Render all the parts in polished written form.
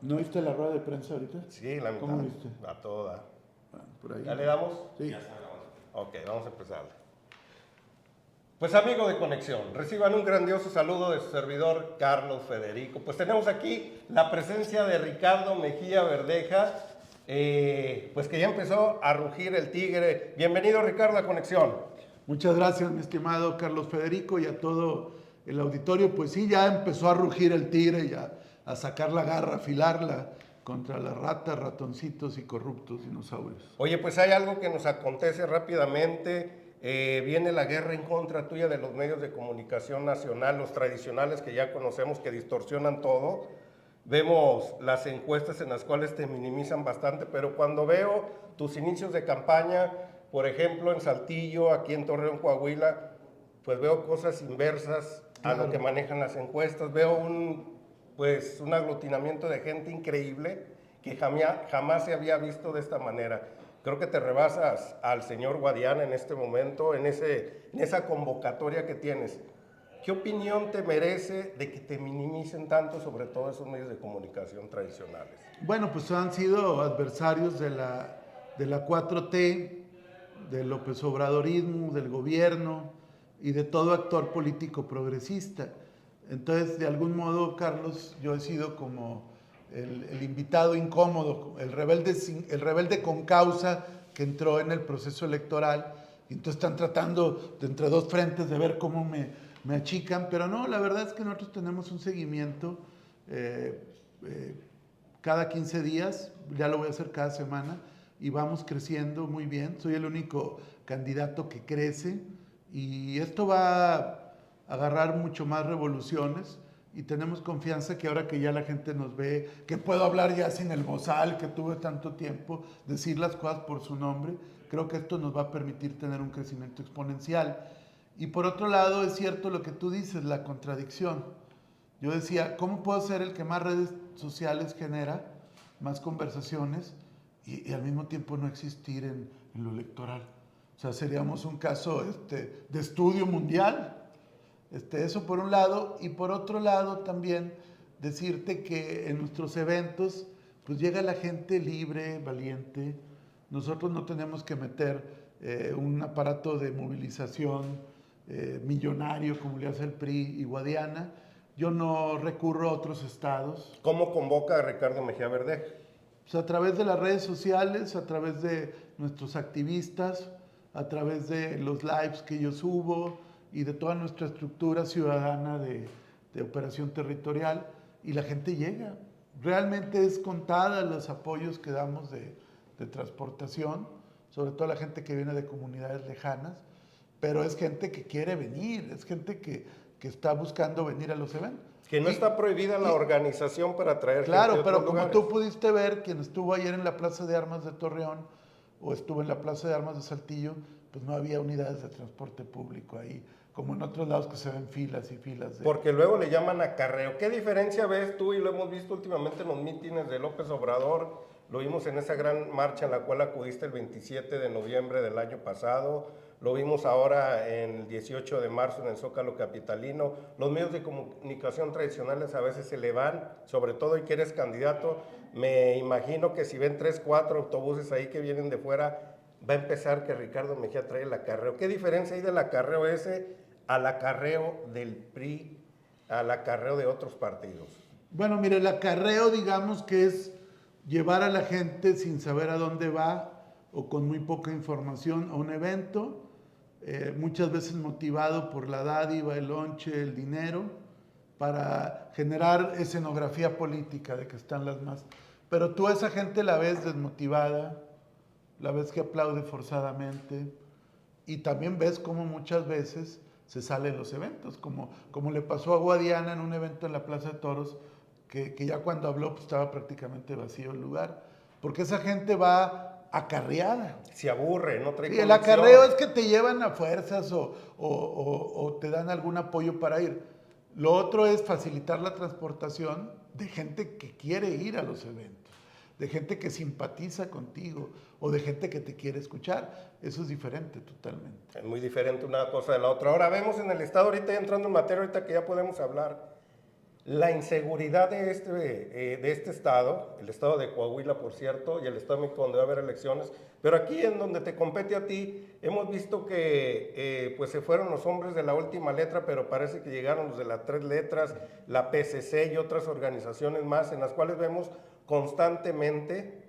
¿No viste la rueda de prensa ahorita? Sí, la mitad. ¿Cómo viste? A toda. Bueno, por ahí. ¿Ya le damos? Sí. Ya está grabando. Ok, vamos a empezar. Pues amigo de Conexión, reciban un grandioso saludo de su servidor Carlos Federico. Pues tenemos aquí la presencia de Ricardo Mejía Verdeja, pues que ya empezó a rugir el tigre. Bienvenido Ricardo a Conexión. Muchas gracias, mi estimado Carlos Federico, y a todo el auditorio. Pues sí, ya empezó a rugir el tigre, ya a sacar la garra, a afilarla contra las ratas, ratoncitos y corruptos dinosaurios. Oye, pues hay algo que nos acontece rápidamente. Viene la guerra en contra tuya de los medios de comunicación nacional, los tradicionales que ya conocemos, que distorsionan todo. Vemos las encuestas en las cuales te minimizan bastante, pero cuando veo tus inicios de campaña, por ejemplo en Saltillo, aquí en Torreón, Coahuila, pues veo cosas inversas a lo que manejan las encuestas. Veo un aglutinamiento de gente increíble que jamás se había visto de esta manera. Creo que te rebasas al señor Guadiana en este momento, en esa convocatoria que tienes. ¿Qué opinión te merece de que te minimicen tanto, sobre todo esos medios de comunicación tradicionales? Bueno, pues han sido adversarios de la 4T, del López Obradorismo, del gobierno y de todo actor político progresista. Entonces, de algún modo, Carlos, yo he sido como el invitado incómodo, el rebelde con causa que entró en el proceso electoral. Y entonces están tratando de entre dos frentes de ver cómo me achican, pero no, la verdad es que nosotros tenemos un seguimiento cada 15 días, ya lo voy a hacer cada semana, y vamos creciendo muy bien. Soy el único candidato que crece, y esto va a agarrar mucho más revoluciones, y tenemos confianza que ahora que ya la gente nos ve, que puedo hablar ya sin el bozal, que tuve tanto tiempo, decir las cosas por su nombre, creo que esto nos va a permitir tener un crecimiento exponencial. Y por otro lado, es cierto lo que tú dices, la contradicción. Yo decía, ¿cómo puedo ser el que más redes sociales genera, más conversaciones, y al mismo tiempo no existir en lo electoral? O sea, seríamos un caso de estudio mundial. Eso por un lado, y por otro lado también decirte que en nuestros eventos pues llega la gente libre, valiente. Nosotros no tenemos que meter un aparato de movilización millonario como le hace el PRI y Guadiana. Yo no recurro a otros estados. ¿Cómo convoca a Ricardo Mejía Verdeja? Pues a través de las redes sociales, a través de nuestros activistas, a través de los lives que yo subo y de toda nuestra estructura ciudadana de operación territorial, y la gente llega. Realmente es contada los apoyos que damos de transportación, sobre todo la gente que viene de comunidades lejanas, pero es gente que quiere venir, es gente que está buscando venir a los eventos. Que no está prohibida la organización para traer claro, gente de pero otros como lugares. tú pudiste ver, quien estuvo ayer en la Plaza de Armas de Torreón o estuvo en la Plaza de Armas de Saltillo, pues no había unidades de transporte público ahí, como en otros lados que se ven filas y filas. Porque luego le llaman acarreo. ¿Qué diferencia ves tú? Y lo hemos visto últimamente en los mítines de López Obrador, lo vimos en esa gran marcha en la cual acudiste el 27 de noviembre del año pasado, lo vimos ahora en el 18 de marzo en el Zócalo Capitalino. Los medios de comunicación tradicionales a veces se le van, sobre todo y que eres candidato. Me imagino que si ven 3, 4 autobuses ahí que vienen de fuera, va a empezar que Ricardo Mejía trae el acarreo. ¿Qué diferencia hay del acarreo ese al acarreo del PRI, al acarreo de otros partidos? Bueno, mire, el acarreo, digamos que es llevar a la gente sin saber a dónde va o con muy poca información a un evento, muchas veces motivado por la dádiva, el lonche, el dinero, para generar escenografía política de que están las más. Pero tú a esa gente la ves desmotivada, la ves que aplaude forzadamente, y también ves cómo muchas veces se sale de los eventos, como le pasó a Guadiana en un evento en la Plaza de Toros, que ya cuando habló pues estaba prácticamente vacío el lugar, porque esa gente va acarreada. Se aburre, no trae Y el conexión. acarreo es que te llevan a fuerzas o te dan algún apoyo para ir. Lo otro es facilitar la transportación de gente que quiere ir a los eventos, de gente que simpatiza contigo o de gente que te quiere escuchar. Eso es diferente totalmente. Es muy diferente una cosa de la otra. Ahora vemos en el estado, ahorita entrando en materia, ahorita que ya podemos hablar. La inseguridad de este estado, el estado de Coahuila, por cierto, y el estado de México, donde va a haber elecciones, pero aquí en donde te compete a ti, hemos visto que pues se fueron los hombres de la última letra, pero parece que llegaron los de las 3 letras, la PCC y otras organizaciones más, en las cuales vemos constantemente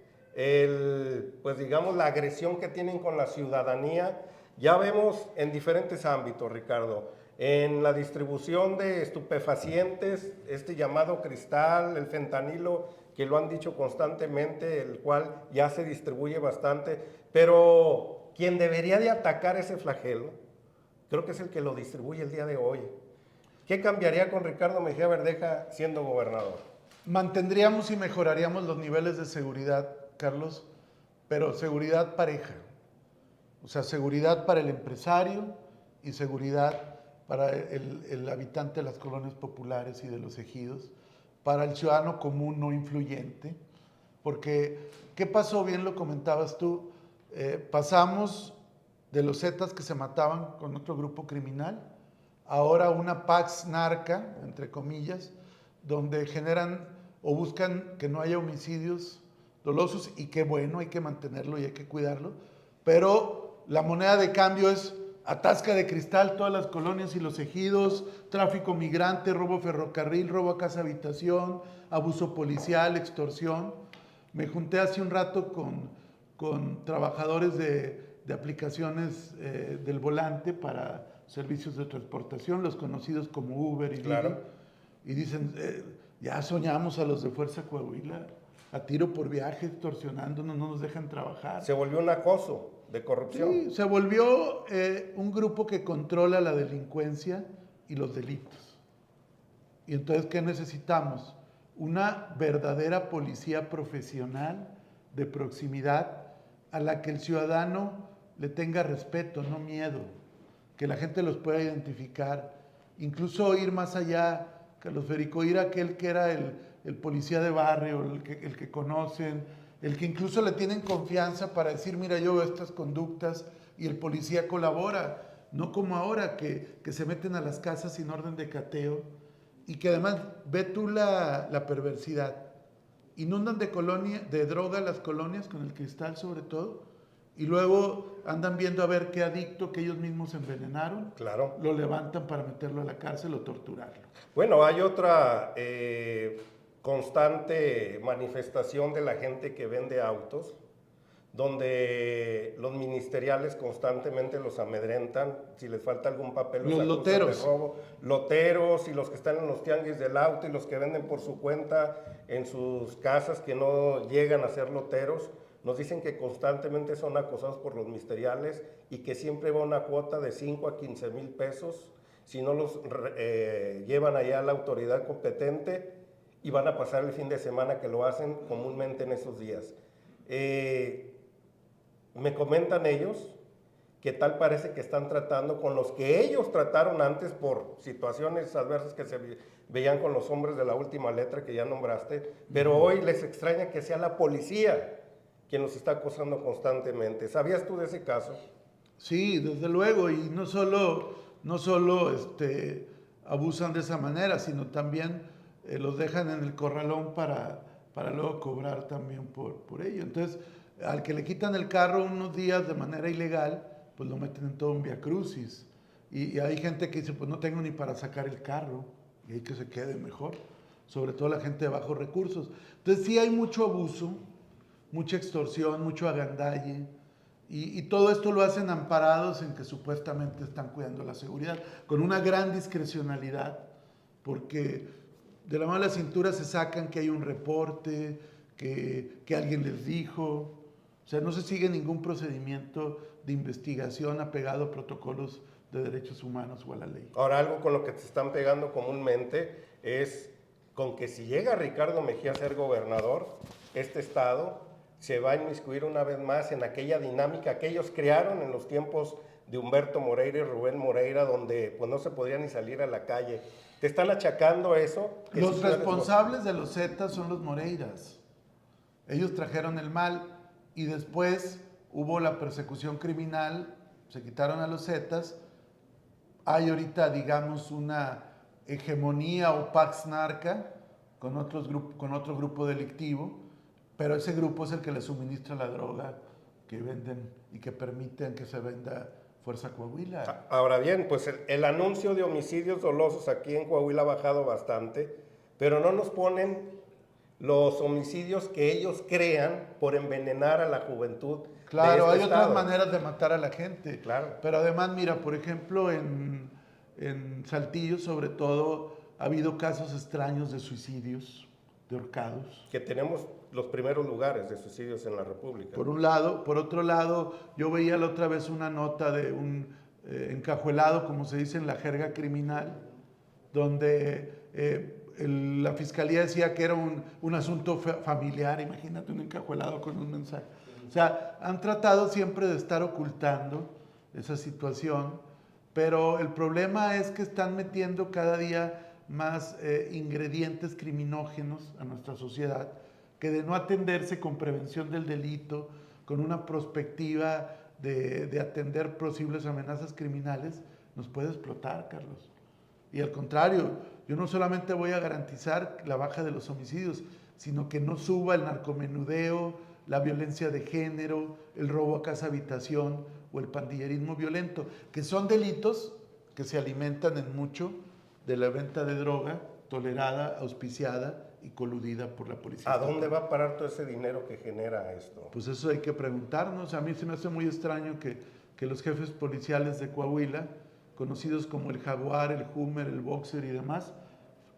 pues digamos, la agresión que tienen con la ciudadanía. Ya vemos en diferentes ámbitos, Ricardo, en la distribución de estupefacientes, este llamado cristal, el fentanilo, que lo han dicho constantemente, el cual ya se distribuye bastante, pero quien debería de atacar ese flagelo, creo que es el que lo distribuye el día de hoy. ¿Qué cambiaría con Ricardo Mejía Verdeja siendo gobernador? Mantendríamos y mejoraríamos los niveles de seguridad, Carlos, pero seguridad pareja. O sea, seguridad para el empresario y seguridad para el habitante de las colonias populares y de los ejidos, para el ciudadano común no influyente. Porque, ¿qué pasó? Bien lo comentabas tú, pasamos de los Zetas que se mataban con otro grupo criminal, ahora una Pax narca, entre comillas, donde generan o buscan que no haya homicidios dolosos, y qué bueno, hay que mantenerlo y hay que cuidarlo, pero la moneda de cambio es atasca de cristal todas las colonias y los ejidos, tráfico migrante, robo ferrocarril, robo a casa habitación, abuso policial, extorsión. Me junté hace un rato con trabajadores de aplicaciones del volante para servicios de transportación, los conocidos como Uber y Claro. Didi, y dicen, ya soñamos a los de Fuerza Coahuila, a tiro por viaje, extorsionándonos, no nos dejan trabajar. Se volvió un acoso de corrupción. Sí, se volvió un grupo que controla la delincuencia y los delitos. Y entonces, ¿qué necesitamos? Una verdadera policía profesional de proximidad a la que el ciudadano le tenga respeto, no miedo, que la gente los pueda identificar, incluso ir más allá, Carlos Federico, ir a aquel que era el policía de barrio, el que conocen, el que incluso le tienen confianza para decir, mira, yo veo estas conductas, y el policía colabora, no como ahora que se meten a las casas sin orden de cateo, y que además, ve tú la perversidad, inundan de droga las colonias, con el cristal sobre todo, y luego andan viendo a ver qué adicto que ellos mismos envenenaron, Claro. lo levantan para meterlo a la cárcel o torturarlo. Bueno, hay otra constante manifestación de la gente que vende autos, donde los ministeriales constantemente los amedrentan, si les falta algún papel Los acusan loteros. de robo. Loteros y los que están en los tianguis del auto y los que venden por su cuenta en sus casas que no llegan a ser loteros, nos dicen que constantemente son acosados por los ministeriales y que siempre va una cuota de 5 a 15 mil pesos si no los llevan allá a la autoridad competente, y van a pasar el fin de semana, que lo hacen comúnmente en esos días. Me comentan ellos que tal parece que están tratando con los que ellos trataron antes por situaciones adversas que se veían con los hombres de la última letra que ya nombraste, pero hoy les extraña que sea la policía quien los está acosando constantemente. ¿Sabías tú de ese caso? Sí, desde luego, y no solo abusan de esa manera, sino también los dejan en el corralón para luego cobrar también por ello. Entonces, al que le quitan el carro unos días de manera ilegal, pues lo meten en todo un viacrucis. Y hay gente que dice, pues no tengo ni para sacar el carro, y hay que se quede mejor, sobre todo la gente de bajos recursos. Entonces sí hay mucho abuso, mucha extorsión, mucho agandalle, y todo esto lo hacen amparados en que supuestamente están cuidando la seguridad, con una gran discrecionalidad, porque de la mano de la cintura se sacan que hay un reporte, que alguien les dijo. O sea, no se sigue ningún procedimiento de investigación apegado a protocolos de derechos humanos o a la ley. Ahora, algo con lo que te están pegando comúnmente es con que si llega Ricardo Mejía a ser gobernador, este estado se va a inmiscuir una vez más en aquella dinámica que ellos crearon en los tiempos de Humberto Moreira y Rubén Moreira, donde pues no se podía ni salir a la calle. ¿Te están achacando eso? Los responsables de los Zetas son los Moreiras. Ellos trajeron el mal, y después hubo la persecución criminal, se quitaron a los Zetas. Hay ahorita, digamos, una hegemonía o pax narca con otro grupo delictivo, pero ese grupo es el que le suministra la droga que venden y que permiten que se venda Fuerza Coahuila. Ahora bien, pues el anuncio de homicidios dolosos aquí en Coahuila ha bajado bastante, pero no nos ponen los homicidios que ellos crean por envenenar a la juventud. Claro, de hay este otras estado. maneras de matar a la gente. Claro. Pero además, mira, por ejemplo, en Saltillo, sobre todo, ha habido casos extraños de suicidios, de ahorcados. Que tenemos los primeros lugares de suicidios en la República. Por un lado. Por otro lado, yo veía la otra vez una nota de un encajuelado, como se dice en la jerga criminal, donde la fiscalía decía que era un asunto familiar. Imagínate un encajuelado con un mensaje. O sea, han tratado siempre de estar ocultando esa situación, pero el problema es que están metiendo cada día más ingredientes criminógenos a nuestra sociedad, que de no atenderse con prevención del delito, con una perspectiva de atender posibles amenazas criminales, nos puede explotar, Carlos. Y al contrario, yo no solamente voy a garantizar la baja de los homicidios, sino que no suba el narcomenudeo, la violencia de género, el robo a casa habitación o el pandillerismo violento, que son delitos que se alimentan en mucho de la venta de droga tolerada, auspiciada y coludida por la policía. ¿A dónde va a parar todo ese dinero que genera esto? Pues eso hay que preguntarnos. A mí se me hace muy extraño que los jefes policiales de Coahuila, conocidos como el Jaguar, el Hummer, el Boxer y demás,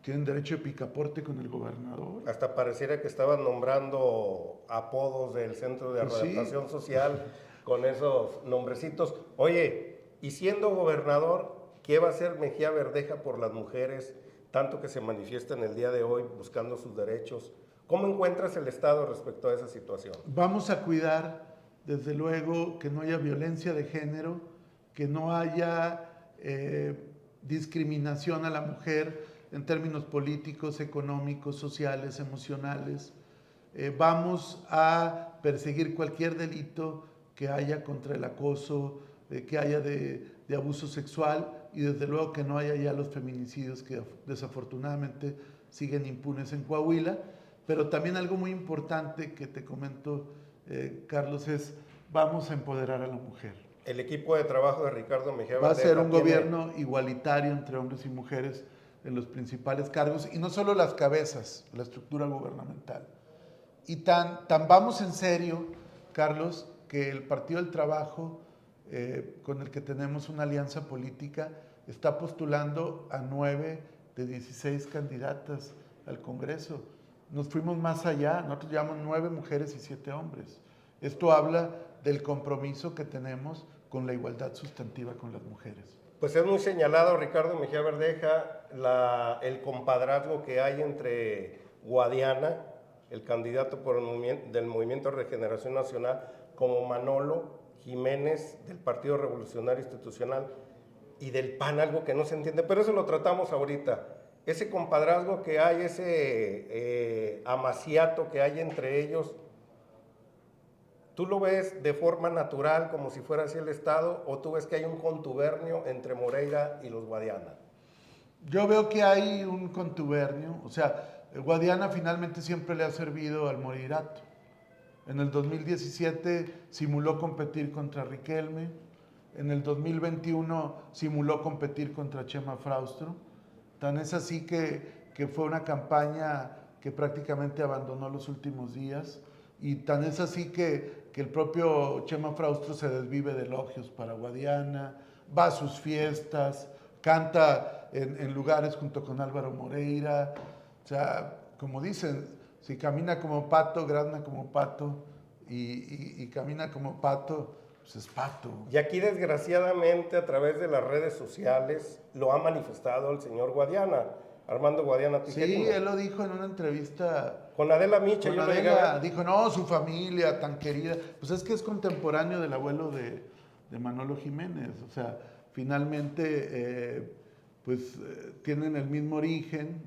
tienen derecho de picaporte con el gobernador. Hasta pareciera que estaban nombrando apodos del Centro de Pues Readaptación sí. Social con esos nombrecitos. Oye, y siendo gobernador, ¿qué va a hacer Mejía Verdeja por las mujeres, tanto que se manifiestan el día de hoy buscando sus derechos? ¿Cómo encuentras el Estado respecto a esa situación? Vamos a cuidar, desde luego, que no haya violencia de género, que no haya discriminación a la mujer en términos políticos, económicos, sociales, emocionales. Vamos a perseguir cualquier delito que haya contra el acoso, que haya de abuso sexual y desde luego que no haya ya los feminicidios que desafortunadamente siguen impunes en Coahuila. Pero también algo muy importante que te comento, Carlos, es vamos a empoderar a la mujer. El equipo de trabajo de Ricardo Mejía Verdeja Va a ser un tiene... gobierno igualitario entre hombres y mujeres en los principales cargos, y no solo las cabezas, la estructura gubernamental. Y tan vamos en serio, Carlos, que el Partido del Trabajo, con el que tenemos una alianza política, está postulando a 9 de 16 candidatas al Congreso. Nos fuimos más allá, nosotros llevamos 9 mujeres y 7 hombres. Esto habla del compromiso que tenemos con la igualdad sustantiva con las mujeres. Pues es muy señalado, Ricardo Mejía Verdeja, el compadrazgo que hay entre Guadiana, el candidato del Movimiento de Regeneración Nacional, como Manolo Jiménez, del Partido Revolucionario Institucional, y del PAN, algo que no se entiende, pero eso lo tratamos ahorita. Ese compadrazgo que hay, ese amaciato que hay entre ellos, ¿tú lo ves de forma natural, como si fuera así el Estado, o tú ves que hay un contubernio entre Moreira y los Guadiana? Yo veo que hay un contubernio, o sea, Guadiana finalmente siempre le ha servido al Moreirato. En el 2017 simuló competir contra Riquelme, en el 2021 simuló competir contra Chema Fraustro. Tan es así que fue una campaña que prácticamente abandonó los últimos días, y tan es así que el propio Chema Fraustro se desvive de elogios para Guadiana, va a sus fiestas, canta en lugares junto con Álvaro Moreira. O sea, como dicen, si camina como pato, grazna como pato, y camina como pato, pues es pato. Y aquí desgraciadamente a través de las redes sociales lo ha manifestado el señor Guadiana, Armando Guadiana Tijerino. Sí, él lo dijo en una entrevista con Adela Micha. con Adela, dijo, no, su familia tan querida. Pues es que es contemporáneo del abuelo de Manolo Jiménez. O sea, finalmente, tienen el mismo origen.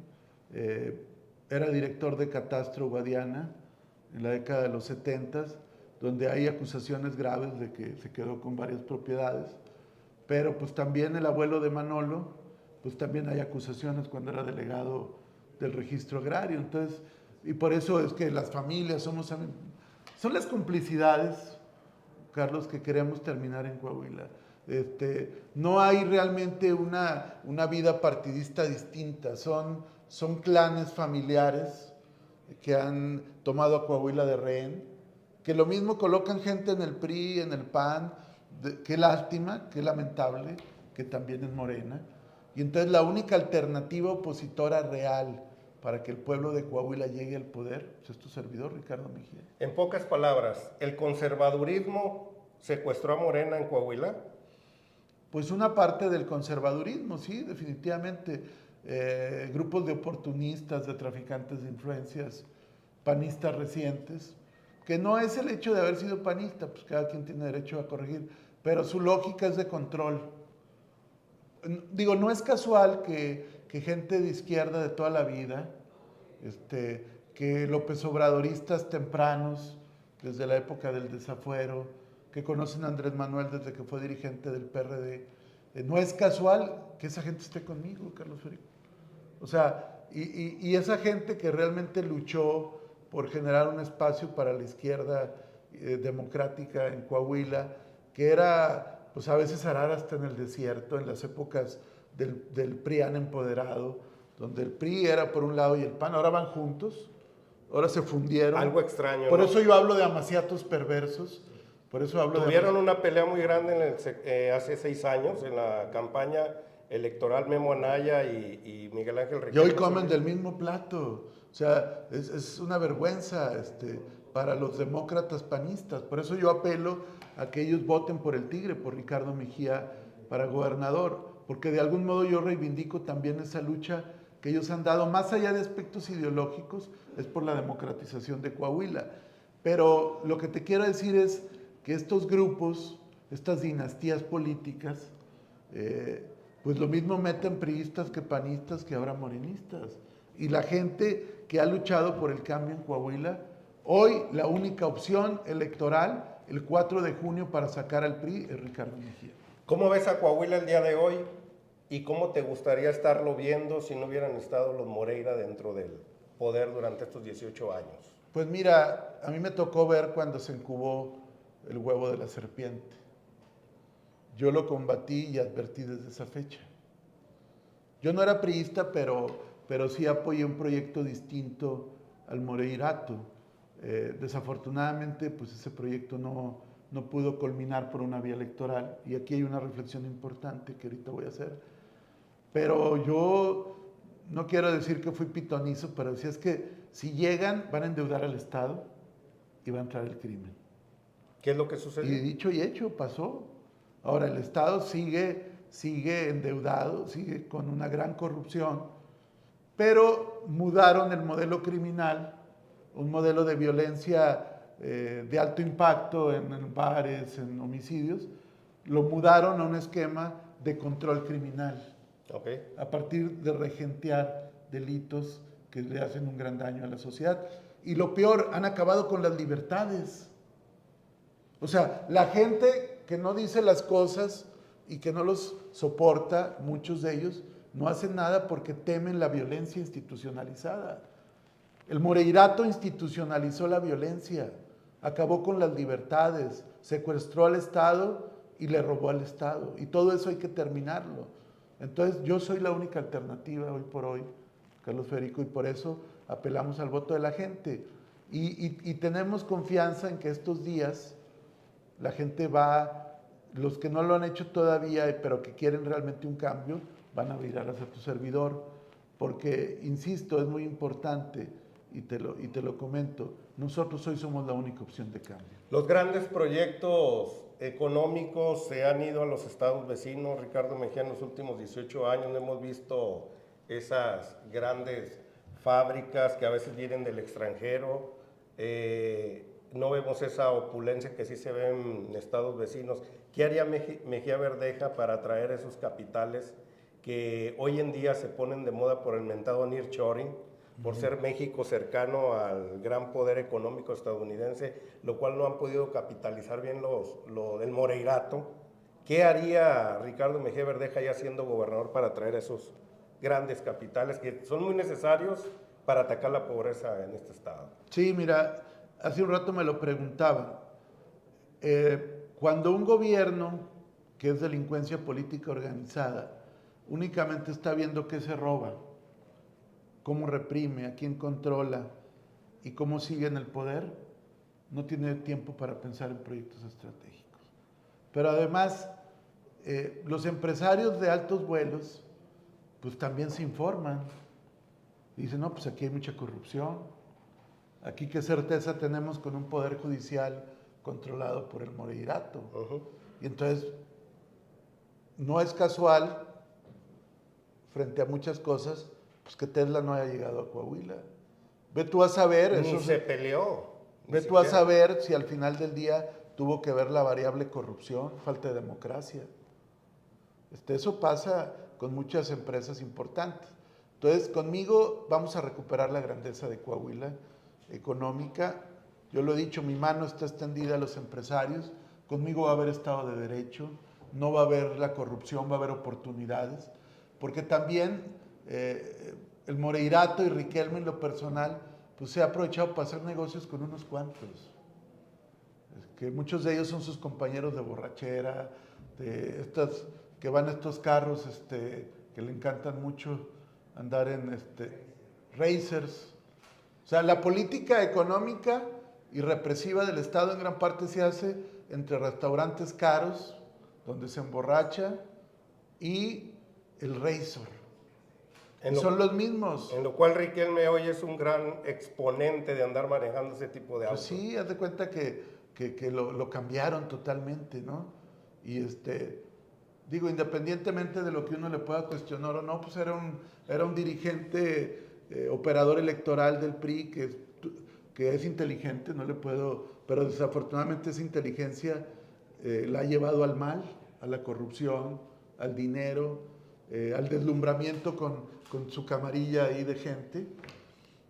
Era director de Catastro Guadiana en la década de los 70, donde hay acusaciones graves de que se quedó con varias propiedades. Pero pues también el abuelo de Manolo pues también hay acusaciones cuando era delegado del registro agrario. Entonces, y por eso es que las familias son las complicidades, Carlos, que queremos terminar en Coahuila. No hay realmente una vida partidista distinta, son clanes familiares que han tomado a Coahuila de rehén, que lo mismo colocan gente en el PRI, en el PAN, qué lástima, qué lamentable, que también es Morena. Y entonces la única alternativa opositora real para que el pueblo de Coahuila llegue al poder pues es tu servidor, Ricardo Mejía. En pocas palabras, ¿el conservadurismo secuestró a Morena en Coahuila? Pues una parte del conservadurismo, sí, definitivamente. Grupos de oportunistas, de traficantes de influencias, panistas recientes, que no es el hecho de haber sido panista, pues cada quien tiene derecho a corregir, pero su lógica es de control. Digo, no es casual que gente de izquierda de toda la vida, que López Obradoristas tempranos, desde la época del desafuero, que conocen a Andrés Manuel desde que fue dirigente del PRD, no es casual que esa gente esté conmigo, Carlos Federico. O sea, y esa gente que realmente luchó por generar un espacio para la izquierda democrática en Coahuila, que era, pues a veces arar hasta en el desierto, en las épocas del PRIAN empoderado, donde el PRI era por un lado y el PAN, ahora van juntos, ahora se fundieron. Algo extraño, Por ¿no? eso yo hablo de amaciatos perversos, por eso hablo Tuvieron una pelea muy grande hace 6 años en la campaña electoral Memo Anaya y Miguel Ángel Y Riquelme. hoy comen del mismo plato. O sea, es una vergüenza para los demócratas panistas. Por eso yo apelo a que ellos voten por el Tigre, por Ricardo Mejía para gobernador, porque de algún modo yo reivindico también esa lucha que ellos han dado, más allá de aspectos ideológicos, es por la democratización de Coahuila. Pero lo que te quiero decir es que estos grupos, estas dinastías políticas, pues lo mismo meten priistas que panistas que ahora morenistas. Y la gente que ha luchado por el cambio en Coahuila, hoy la única opción electoral, el 4 de junio para sacar al PRI, es Ricardo Mejía. ¿Cómo ves a Coahuila el día de hoy y cómo te gustaría estarlo viendo si no hubieran estado los Moreira dentro del poder durante estos 18 años? Pues mira, a mí me tocó ver cuando se incubó el huevo de la serpiente. Yo lo combatí y advertí desde esa fecha. Yo no era priista, pero sí apoyé un proyecto distinto al Moreirato. Desafortunadamente, pues ese proyecto no pudo culminar por una vía electoral. Y aquí hay una reflexión importante que ahorita voy a hacer. Pero yo no quiero decir que fui pitonizo, pero si es que si llegan, van a endeudar al Estado y va a entrar el crimen. ¿Qué es lo que sucedió? Y dicho y hecho, pasó. Ahora, el Estado sigue endeudado, sigue con una gran corrupción, pero mudaron el modelo criminal, un modelo de violencia de alto impacto en bares, en homicidios, lo mudaron a un esquema de control criminal, Okay. a partir de regentear delitos que le hacen un gran daño a la sociedad. Y lo peor, han acabado con las libertades. O sea, la gente que no dice las cosas y que no los soporta, muchos de ellos, no hacen nada porque temen la violencia institucionalizada. El Moreirato institucionalizó la violencia, acabó con las libertades, secuestró al Estado y le robó al Estado. Y todo eso hay que terminarlo. Entonces, yo soy la única alternativa hoy por hoy, Carlos Federico, y por eso apelamos al voto de la gente. Y tenemos confianza en que estos días la gente los que no lo han hecho todavía, pero que quieren realmente un cambio, van a virar hacia tu servidor, porque, insisto, es muy importante, y te lo comento, nosotros hoy somos la única opción de cambio. Los grandes proyectos económicos se han ido a los estados vecinos, Ricardo Mejía, en los últimos 18 años no hemos visto esas grandes fábricas que a veces vienen del extranjero, no vemos esa opulencia que sí se ve en estados vecinos. ¿Qué haría Mejía Verdeja para atraer esos capitales que hoy en día se ponen de moda por el mentado nearshoring, por ser México cercano al gran poder económico estadounidense, lo cual no han podido capitalizar bien el Moreirato? ¿Qué haría Ricardo Mejía Verdeja ya siendo gobernador para traer esos grandes capitales que son muy necesarios para atacar la pobreza en este estado? Sí, mira, hace un rato me lo preguntaban. Cuando un gobierno, que es delincuencia política organizada, únicamente está viendo qué se roba, cómo reprime, a quién controla y cómo sigue en el poder, no tiene tiempo para pensar en proyectos estratégicos. Pero además, los empresarios de altos vuelos, pues también se informan. Dicen, no, pues aquí hay mucha corrupción, aquí qué certeza tenemos con un poder judicial controlado por el Moreirato. Y entonces, no es casual, frente a muchas cosas, pues que Tesla no haya llegado a Coahuila. Ve tú a saber... Ni se peleó. Ve tú a saber si al final del día tuvo que ver la variable corrupción, falta de democracia. Eso pasa con muchas empresas importantes. Entonces, conmigo vamos a recuperar la grandeza de Coahuila económica. Yo lo he dicho, mi mano está extendida a los empresarios. Conmigo va a haber Estado de Derecho, no va a haber la corrupción, va a haber oportunidades. Porque también el Moreirato y Riquelme en lo personal, pues se ha aprovechado para hacer negocios con unos cuantos. Que muchos de ellos son sus compañeros de borrachera, de estas que van a estos carros que le encantan mucho andar en racers. O sea, la política económica y represiva del Estado en gran parte se hace entre restaurantes caros, donde se emborracha, y el racer. Son los mismos. En lo cual Riquelme hoy es un gran exponente de andar manejando ese tipo de autos. Pues sí, haz de cuenta que lo cambiaron totalmente, ¿no? Y digo, independientemente de lo que uno le pueda cuestionar o no, pues era un dirigente, operador electoral del PRI que es inteligente, no le puedo, pero desafortunadamente esa inteligencia la ha llevado al mal, a la corrupción, al dinero, al deslumbramiento con su camarilla ahí de gente,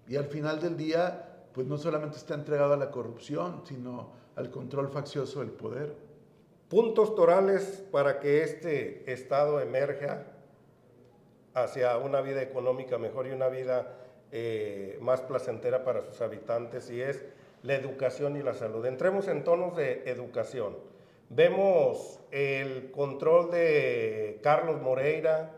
y al final del día, pues no solamente está entregado a la corrupción, sino al control faccioso del poder. Puntos torales para que este estado emerja hacia una vida económica mejor y una vida más placentera para sus habitantes, y es la educación y la salud. Entremos en tonos de educación. Vemos el control de Carlos Moreira,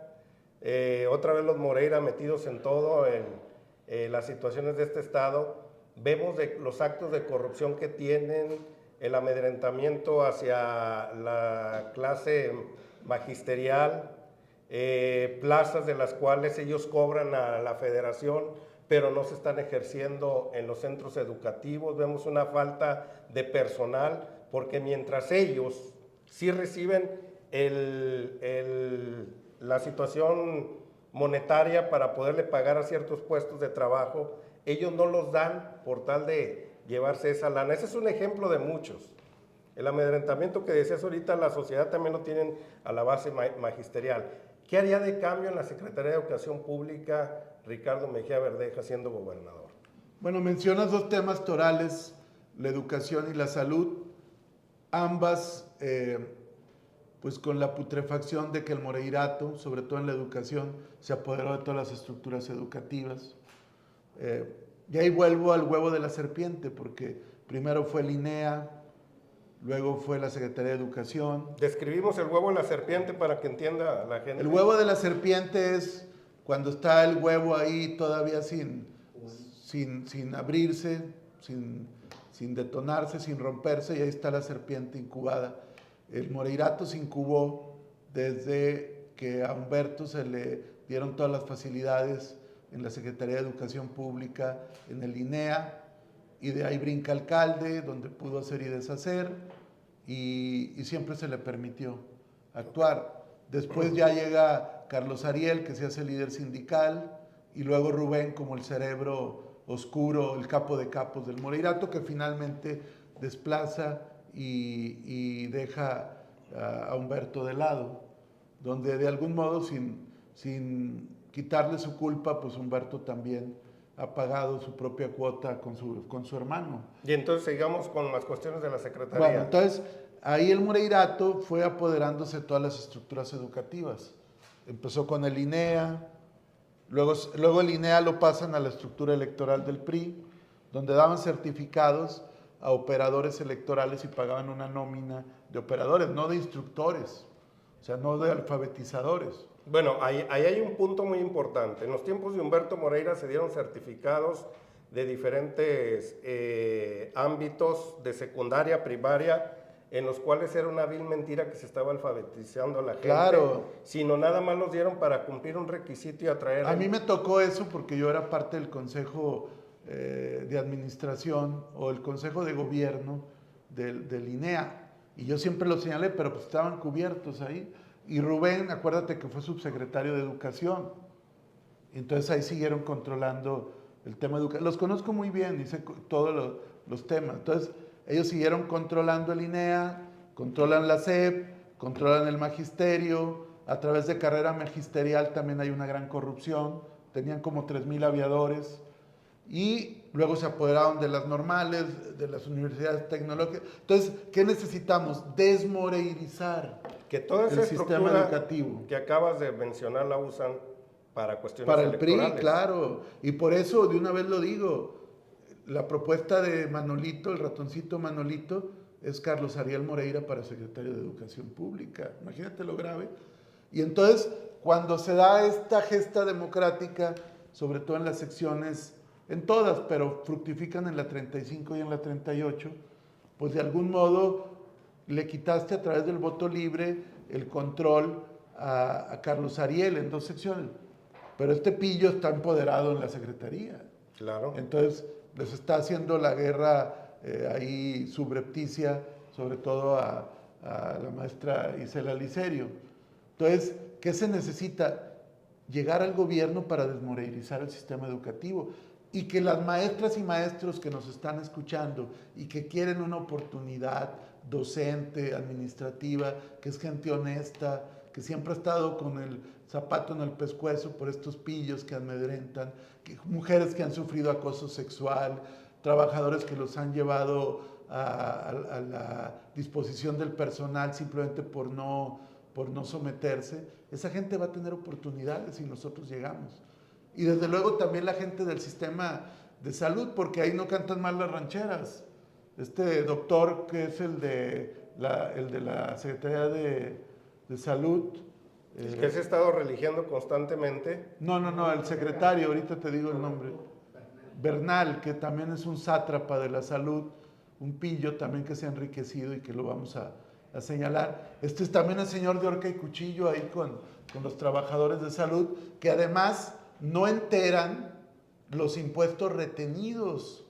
otra vez los Moreira metidos en todo, en las situaciones de este estado. Vemos los actos de corrupción que tienen, el amedrentamiento hacia la clase magisterial, plazas de las cuales ellos cobran a la federación, pero no se están ejerciendo en los centros educativos. Vemos una falta de personal, porque mientras ellos sí reciben la situación monetaria para poderle pagar a ciertos puestos de trabajo, ellos no los dan por tal de llevarse esa lana. Ese es un ejemplo de muchos. El amedrentamiento que decías ahorita, la sociedad también lo tienen a la base magisterial. ¿Qué haría de cambio en la Secretaría de Educación Pública Ricardo Mejía Verdeja siendo gobernador? Bueno, mencionas dos temas torales, la educación y la salud, ambas pues con la putrefacción de que el Moreirato, sobre todo en la educación, se apoderó de todas las estructuras educativas. Y ahí vuelvo al huevo de la serpiente, porque primero fue el INEA, luego fue la Secretaría de Educación. Describimos el huevo de la serpiente para que entienda la gente. El huevo de la serpiente es cuando está el huevo ahí todavía sin abrirse, sin detonarse, sin romperse, y ahí está la serpiente incubada. El Moreirato se incubó desde que a Humberto se le dieron todas las facilidades en la Secretaría de Educación Pública, en el INEA, y de ahí brinca alcalde, donde pudo hacer y deshacer, y siempre se le permitió actuar. Después ya llega Carlos Ariel, que se hace líder sindical, y luego Rubén como el cerebro oscuro, el capo de capos del Moreirato, que finalmente desplaza y deja a Humberto de lado, donde de algún modo, sin quitarle su culpa, pues Humberto también ha pagado su propia cuota con su hermano. Y entonces sigamos con las cuestiones de la Secretaría. Bueno, entonces ahí el Moreirato fue apoderándose de todas las estructuras educativas. Empezó con el INEA, luego el INEA lo pasan a la estructura electoral del PRI, donde daban certificados a operadores electorales y pagaban una nómina de operadores, no de instructores, o sea, no de alfabetizadores. Bueno, ahí hay un punto muy importante. En los tiempos de Humberto Moreira se dieron certificados de diferentes ámbitos de secundaria, primaria, en los cuales era una vil mentira que se estaba alfabetizando a la gente, Claro. sino nada más los dieron para cumplir un requisito y atraer... A mí me tocó eso porque yo era parte del consejo de administración o el consejo de gobierno del INEA, y yo siempre lo señalé, pero pues estaban cubiertos ahí. Y Rubén, acuérdate que fue subsecretario de Educación, entonces ahí siguieron controlando el tema educativo. Los conozco muy bien, hice todos los temas. Entonces, ellos siguieron controlando el INEA, controlan la SEP, controlan el magisterio. A través de carrera magisterial también hay una gran corrupción. Tenían como 3,000 aviadores. Y luego se apoderaron de las normales, de las universidades tecnológicas. Entonces, ¿qué necesitamos? Desmoreirizar que toda esa el sistema educativo. Que acabas de mencionar la usan para cuestiones para el electorales. PRI, claro. Y por eso, de una vez lo digo, la propuesta de Manolito, el ratoncito Manolito, es Carlos Ariel Moreira para secretario de Educación Pública. Imagínate lo grave. Y entonces, cuando se da esta gesta democrática, sobre todo en las secciones, en todas, pero fructifican en la 35 y en la 38, pues de algún modo le quitaste a través del voto libre el control a Carlos Ariel en 2 secciones. Pero este pillo está empoderado en la secretaría. Claro. Entonces, les está haciendo la guerra ahí subrepticia, sobre todo a la maestra Isela Licerio. Entonces, ¿qué se necesita? Llegar al gobierno para desmoreirizar el sistema educativo y que las maestras y maestros que nos están escuchando y que quieren una oportunidad docente, administrativa, que es gente honesta, que siempre ha estado con el zapato en el pescuezo por estos pillos que amedrentan, mujeres que han sufrido acoso sexual, trabajadores que los han llevado a la disposición del personal simplemente por no someterse. Esa gente va a tener oportunidades si nosotros llegamos. Y desde luego también la gente del sistema de salud, porque ahí no cantan mal las rancheras. Este doctor que es el de la Secretaría de Salud. El que se ha estado religiendo constantemente. No, el secretario, ahorita te digo el nombre. Bernal, que también es un sátrapa de la salud, un pillo también que se ha enriquecido y que lo vamos a señalar. Este es también el señor de horca y cuchillo ahí con los trabajadores de salud, que además no enteran los impuestos retenidos.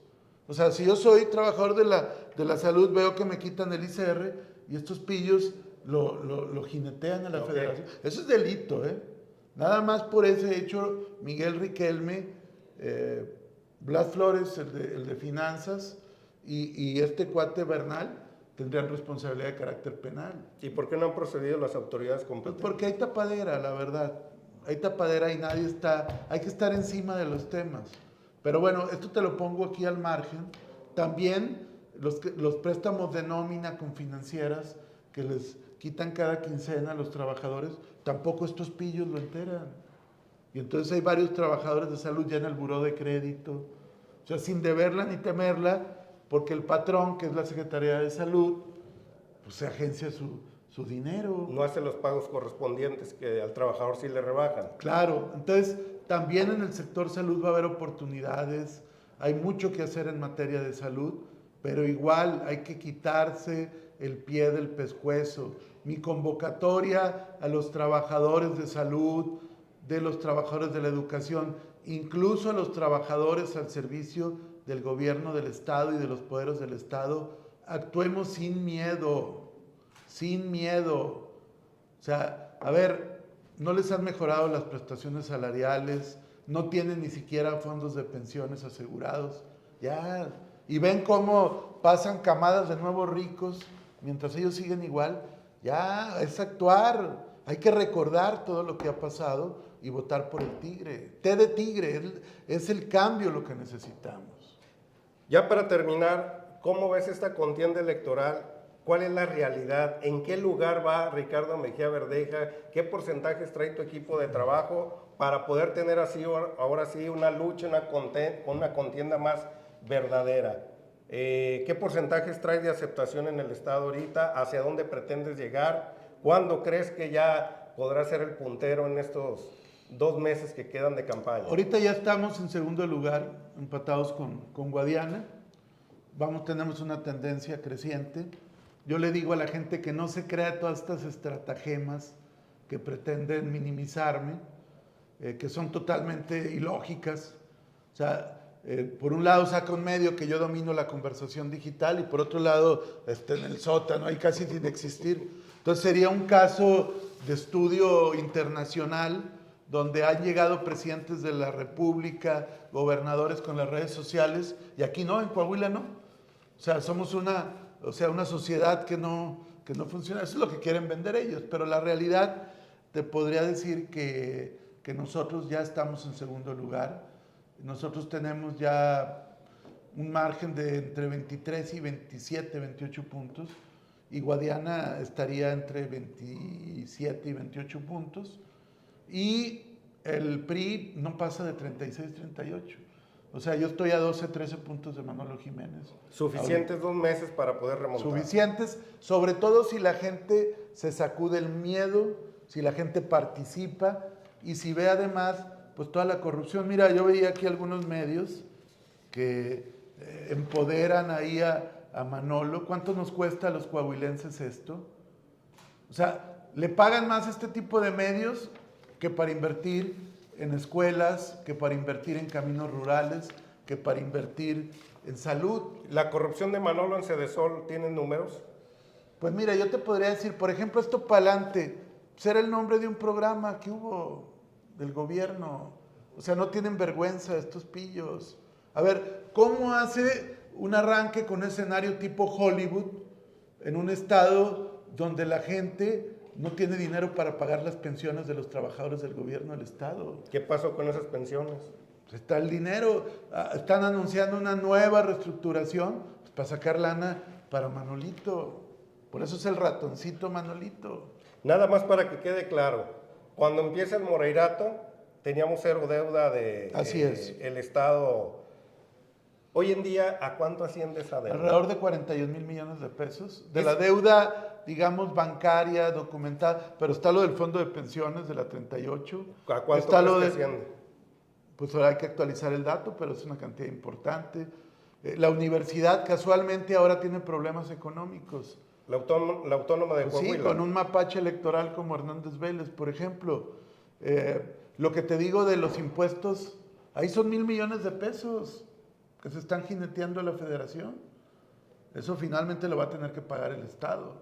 O sea, si yo soy trabajador de la salud, veo que me quitan el ICR y estos pillos lo jinetean a la federación. Eso es delito, ¿eh? Nada más por ese hecho, Miguel Riquelme, Blas Flores, el de finanzas, y este cuate Bernal, tendrían responsabilidad de carácter penal. ¿Y por qué no han procedido las autoridades competentes? Pues porque hay tapadera, la verdad. Hay tapadera y nadie está... Hay que estar encima de los temas. Pero bueno, esto te lo pongo aquí al margen. También los préstamos de nómina con financieras que les quitan cada quincena a los trabajadores, tampoco estos pillos lo enteran. Y entonces hay varios trabajadores de salud ya en el buró de crédito. O sea, sin deberla ni temerla, porque el patrón, que es la Secretaría de Salud, pues se agencia su dinero. No hace los pagos correspondientes que al trabajador sí le rebajan. Claro, entonces también en el sector salud va a haber oportunidades, hay mucho que hacer en materia de salud, pero igual hay que quitarse el pie del pescuezo. Mi convocatoria a los trabajadores de salud, de los trabajadores de la educación, incluso a los trabajadores al servicio del gobierno del Estado y de los poderes del Estado, actuemos sin miedo, sin miedo. O sea, a ver, no les han mejorado las prestaciones salariales, no tienen ni siquiera fondos de pensiones asegurados, ya, y ven cómo pasan camadas de nuevos ricos mientras ellos siguen igual. Ya, es actuar, hay que recordar todo lo que ha pasado y votar por el tigre. Té de tigre, es el cambio lo que necesitamos. Ya para terminar, ¿cómo ves esta contienda electoral ¿Cuál es la realidad? ¿En qué lugar va Ricardo Mejía Verdeja? ¿Qué porcentajes trae tu equipo de trabajo para poder tener así, ahora sí, una lucha, una contienda más verdadera? ¿Qué porcentajes traes de aceptación en el Estado ahorita? ¿Hacia dónde pretendes llegar? ¿Cuándo crees que ya podrás ser el puntero en estos 2 meses que quedan de campaña? Ahorita ya estamos en segundo lugar, empatados con Guadiana. Tenemos una tendencia creciente. Yo le digo a la gente que no se crea todas estas estratagemas que pretenden minimizarme, que son totalmente ilógicas. O sea, por un lado saca un medio que yo domino la conversación digital y por otro lado en el sótano, ahí casi sin existir. Entonces sería un caso de estudio internacional donde han llegado presidentes de la República, gobernadores con las redes sociales, y aquí no, en Coahuila no. O sea, somos una sociedad que no funciona. Eso es lo que quieren vender ellos, pero la realidad te podría decir que nosotros ya estamos en segundo lugar. Nosotros tenemos ya un margen de entre 23 y 27, 28 puntos, y Guadiana estaría entre 27 y 28 puntos, y el PRI no pasa de 36, 38. O sea, yo estoy a 12, 13 puntos de Manolo Jiménez. Suficientes 2 meses para poder remontar. Suficientes, sobre todo si la gente se sacude el miedo, si la gente participa y si ve además pues toda la corrupción. Mira, yo veía aquí algunos medios que empoderan ahí a Manolo. ¿Cuánto nos cuesta a los coahuilenses esto? O sea, le pagan más este tipo de medios que para invertir en escuelas, que para invertir en caminos rurales, que para invertir en salud. ¿La corrupción de Manolo en Cedesol tiene números? Pues mira, yo te podría decir, por ejemplo, esto Palante, pues era el nombre de un programa que hubo del gobierno. O sea, no tienen vergüenza estos pillos. A ver, ¿cómo hace un arranque con un escenario tipo Hollywood en un estado donde la gente no tiene dinero para pagar las pensiones de los trabajadores del gobierno del estado? ¿Qué pasó con esas pensiones? Pues está el dinero. Están anunciando una nueva reestructuración pues, para sacar lana para Manolito. Por eso es el ratoncito Manolito. Nada más para que quede claro, cuando empieza el Moreirato, teníamos 0 deuda de Así es. el Estado. Hoy en día, ¿a cuánto asciende esa deuda? Alrededor de 41 mil millones de pesos. De la deuda, digamos, bancaria, documentada, pero está lo del fondo de pensiones de la 38. ¿A cuánto está crees lo que de, asciende? Pues ahora hay que actualizar el dato, pero es una cantidad importante. La universidad casualmente ahora tiene problemas económicos. La autónoma de Pues sí, Coahuila. con un mapache electoral como Hernández Vélez, por ejemplo. Lo que te digo de los impuestos, ahí son 1,000 millones de pesos que se están jineteando a la federación. Eso finalmente lo va a tener que pagar el Estado.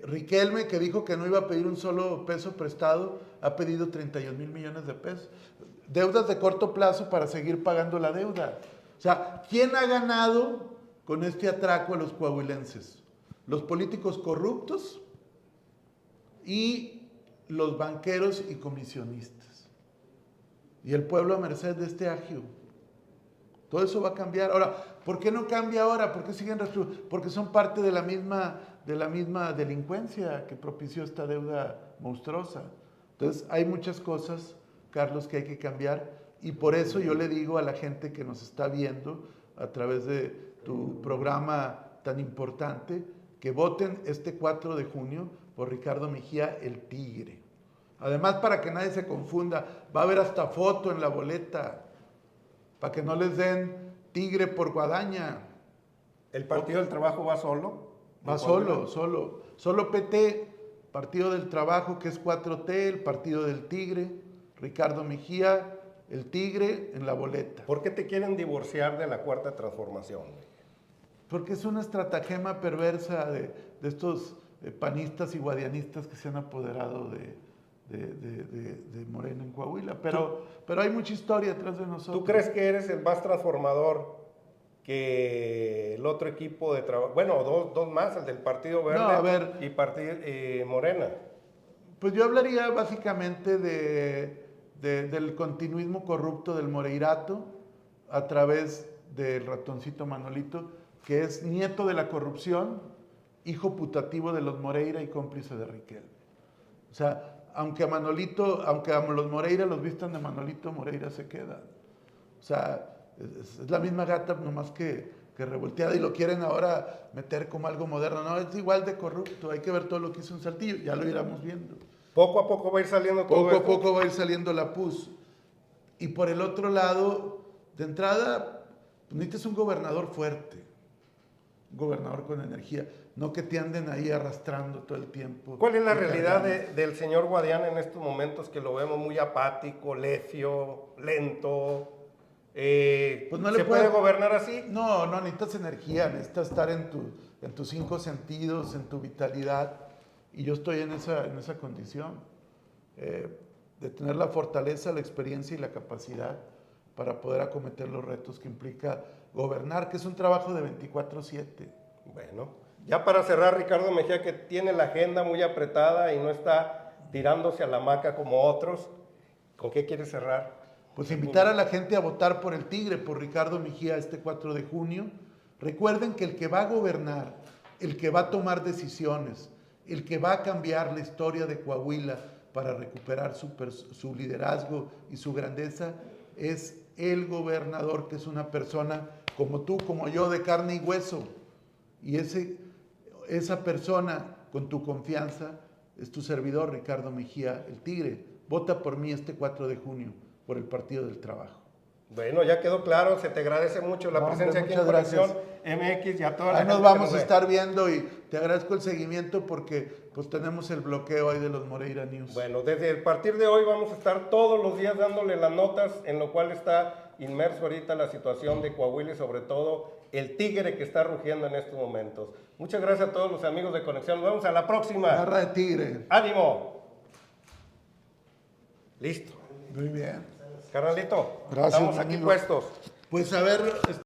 Riquelme, que dijo que no iba a pedir un solo peso prestado, ha pedido 31 mil millones de pesos. Deudas de corto plazo para seguir pagando la deuda. O sea, ¿quién ha ganado con este atraco a los coahuilenses? Los políticos corruptos y los banqueros y comisionistas. Y el pueblo a merced de este agio. Todo eso va a cambiar. Ahora, ¿por qué no cambia ahora? ¿Por qué siguen Porque son parte de la misma delincuencia que propició esta deuda monstruosa. Entonces, hay muchas cosas, Carlos, que hay que cambiar. Y por eso yo le digo a la gente que nos está viendo a través de tu programa tan importante, que voten este 4 de junio por Ricardo Mejía, el Tigre. Además, para que nadie se confunda, va a haber hasta foto en la boleta, para que no les den Tigre por Guadaña. ¿El Partido del Trabajo va solo? Va solo PT, Partido del Trabajo, que es 4T, el Partido del Tigre, Ricardo Mejía, el Tigre en la boleta. ¿Por qué te quieren divorciar de la Cuarta Transformación? Porque es una estratagema perversa de estos panistas y guadianistas que se han apoderado de Morena en Coahuila. Pero hay mucha historia atrás de nosotros. ¿Tú crees que eres el más transformador que el otro equipo de trabajo? Bueno, dos más, el del Partido Verde No, a ver, y Partido Morena. Pues yo hablaría básicamente del continuismo corrupto del Moreirato a través del ratoncito Manolito, que es nieto de la corrupción, hijo putativo de los Moreira y cómplice de Riquelme. O sea, aunque a los Moreira los vistan de Manolito, Moreira se queda. O sea, es la misma gata, nomás que revolteada, y lo quieren ahora meter como algo moderno. No, es igual de corrupto, hay que ver todo lo que hizo en Saltillo, ya lo iremos viendo. Poco a poco va a ir saliendo todo Poco a esto. poco va a ir saliendo la pus. Y por el otro lado, de entrada, necesitas un gobernador fuerte, un gobernador con energía, no que te anden ahí arrastrando todo el tiempo. ¿Cuál es la y realidad cargando. del señor Guadiana en estos momentos, que lo vemos muy apático, lefio, lento? Pues no le ¿Se puede gobernar así? No, necesitas energía, necesitas estar en tus 5 sentidos, en tu vitalidad. Y yo estoy en esa condición, de tener la fortaleza, la experiencia y la capacidad para poder acometer los retos que implica gobernar, que es un trabajo de 24/7. Bueno, ya para cerrar, Ricardo Mejía, que tiene la agenda muy apretada y no está tirándose a la hamaca como otros, ¿con qué quiere cerrar? Pues invitar a la gente a votar por el Tigre, por Ricardo Mejía, este 4 de junio. Recuerden que el que va a gobernar, el que va a tomar decisiones, el que va a cambiar la historia de Coahuila para recuperar su liderazgo y su grandeza, es el gobernador, que es una persona como tú, como yo, de carne y hueso. Y esa persona, con tu confianza, es tu servidor, Ricardo Mejía, el Tigre. Vota por mí este 4 de junio, por el Partido del Trabajo. Bueno, ya quedó claro, se te agradece mucho la No, presencia hombre, aquí en muchas Conexión gracias. MX y a toda la Ahí gente nos que vamos a ve. estar viendo, y te agradezco el seguimiento porque pues tenemos el bloqueo ahí de los Moreira News. Bueno, desde el partir de hoy vamos a estar todos los días dándole las notas, en lo cual está inmerso ahorita la situación de Coahuila y sobre todo el tigre que está rugiendo en estos momentos. Muchas gracias a todos los amigos de Conexión. Nos vemos a la próxima. Garra de tigre. ¡Ánimo! Listo. Muy bien. Carnalito, Gracias, estamos aquí amigo. puestos. Pues a ver...